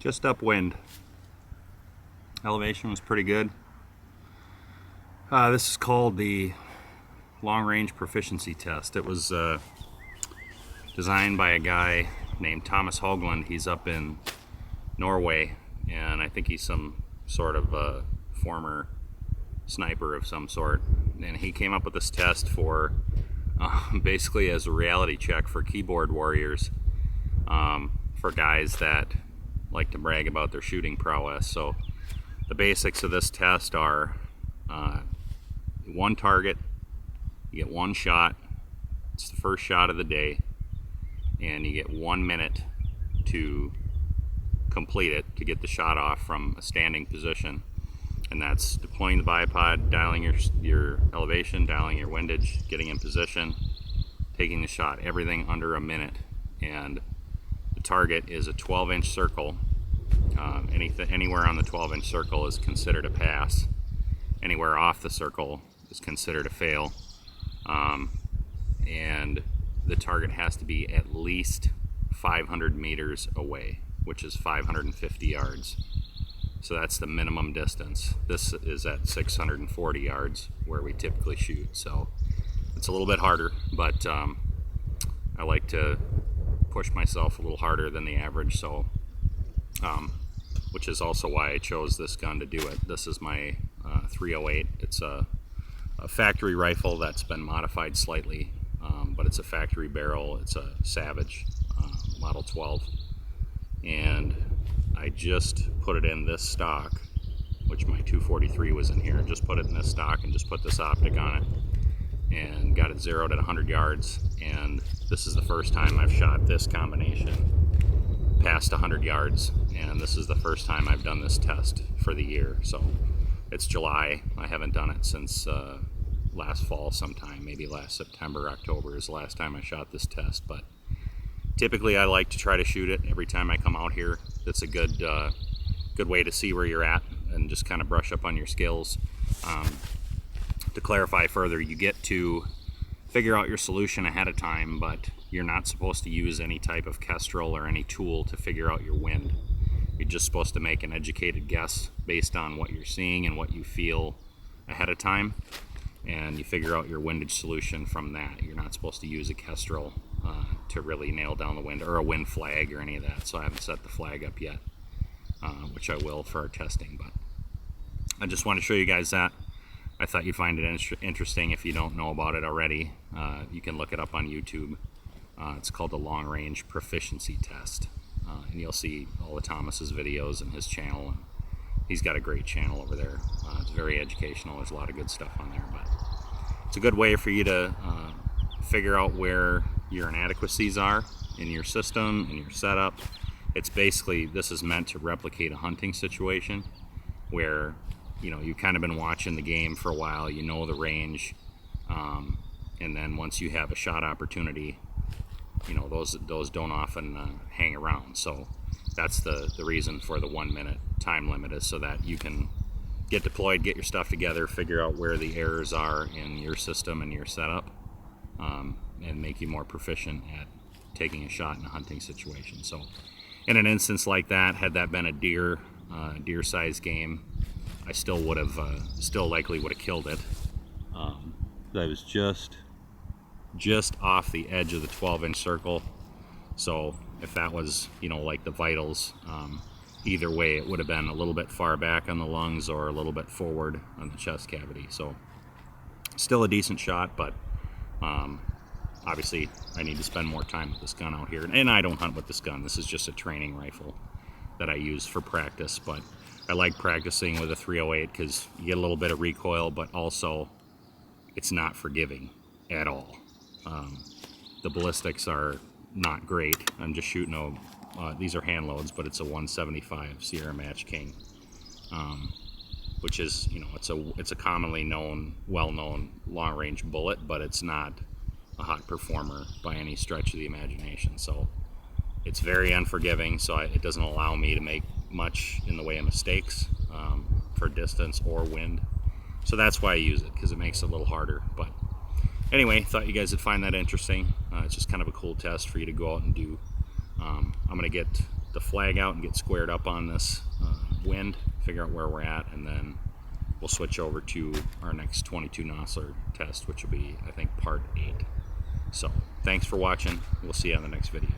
just upwind. Elevation was pretty good. This is called the Long Range Proficiency Test. It was designed by a guy named Thomas Haugland. He's up in Norway, and I think he's some sort of a former sniper of some sort. And he came up with this test for basically as a reality check for keyboard warriors, for guys that like to brag about their shooting prowess. So the basics of this test are one target, you get one shot, it's the first shot of the day, and you get 1 minute to complete it, to get the shot off from a standing position. And that's deploying the bipod, dialing your elevation, dialing your windage, getting in position, taking the shot, everything under a minute. And the target is a 12-inch circle. Anywhere on the 12-inch circle is considered a pass. Anywhere off the circle is considered a fail. And the target has to be at least 500 meters away, which is 550 yards. So that's the minimum distance. This is at 640 yards where we typically shoot. So it's a little bit harder, but I like to push myself a little harder than the average. So, which is also why I chose this gun to do it. This is my 308. It's a factory rifle that's been modified slightly, but it's a factory barrel. It's a Savage Model 12. And I just put it in this stock, which my 243 was in here. Just put it in this stock and just put this optic on it and got it zeroed at 100 yards. And this is the first time I've shot this combination past 100 yards. And this is the first time I've done this test for the year. So it's July. I haven't done it since last fall sometime, maybe last September, October is the last time I shot this test. But typically I like to try to shoot it every time I come out here. It's a good way to see where you're at and just kind of brush up on your skills. To clarify further, you get to figure out your solution ahead of time, but you're not supposed to use any type of kestrel or any tool to figure out your wind. You're just supposed to make an educated guess based on what you're seeing and what you feel ahead of time, and you figure out your windage solution from that. You're not supposed to use a kestrel to really nail down the wind, or a wind flag or any of that. So I haven't set the flag up yet, which I will for our testing. But I just want to show you guys that. I thought you'd find it interesting. If you don't know about it already, you can look it up on YouTube. It's called the Long Range Proficiency Test, and you'll see all of Thomas's videos and his channel. He's got a great channel over there. It's very educational. There's a lot of good stuff on there, but it's a good way for you to figure out where your inadequacies are in your system, in your setup. It's basically, this is meant to replicate a hunting situation where, you know, you've kind of been watching the game for a while, you know the range, and then once you have a shot opportunity, you know, those don't often hang around. So that's the reason for the 1 minute time limit, is so that you can get deployed, get your stuff together, figure out where the errors are in your system and your setup, and make you more proficient at taking a shot in a hunting situation. So in an instance like that, had that been a deer sized game, I still would have, still likely would have killed it. I was just off the edge of the 12-inch circle. So if that was, you know, like the vitals, either way, it would have been a little bit far back on the lungs or a little bit forward on the chest cavity. So still a decent shot, but obviously I need to spend more time with this gun out here. And I don't hunt with this gun. This is just a training rifle that I use for practice, but I like practicing with a 308 because you get a little bit of recoil, but also it's not forgiving at all. The ballistics are not great. I'm just shooting these are hand loads, but it's a 175 Sierra Match King, which is, you know, it's a commonly known, well-known long-range bullet, but it's not a hot performer by any stretch of the imagination. So it's very unforgiving, so it doesn't allow me to make much in the way of mistakes for distance or wind. So that's why I use it, because it makes it a little harder. But anyway, thought you guys would find that interesting. It's just kind of a cool test for you to go out and do. I'm going to get the flag out and get squared up on this wind, figure out where we're at, and then we'll switch over to our next 22 Nosler test, which will be, I think, part 8. So thanks for watching. We'll see you on the next video.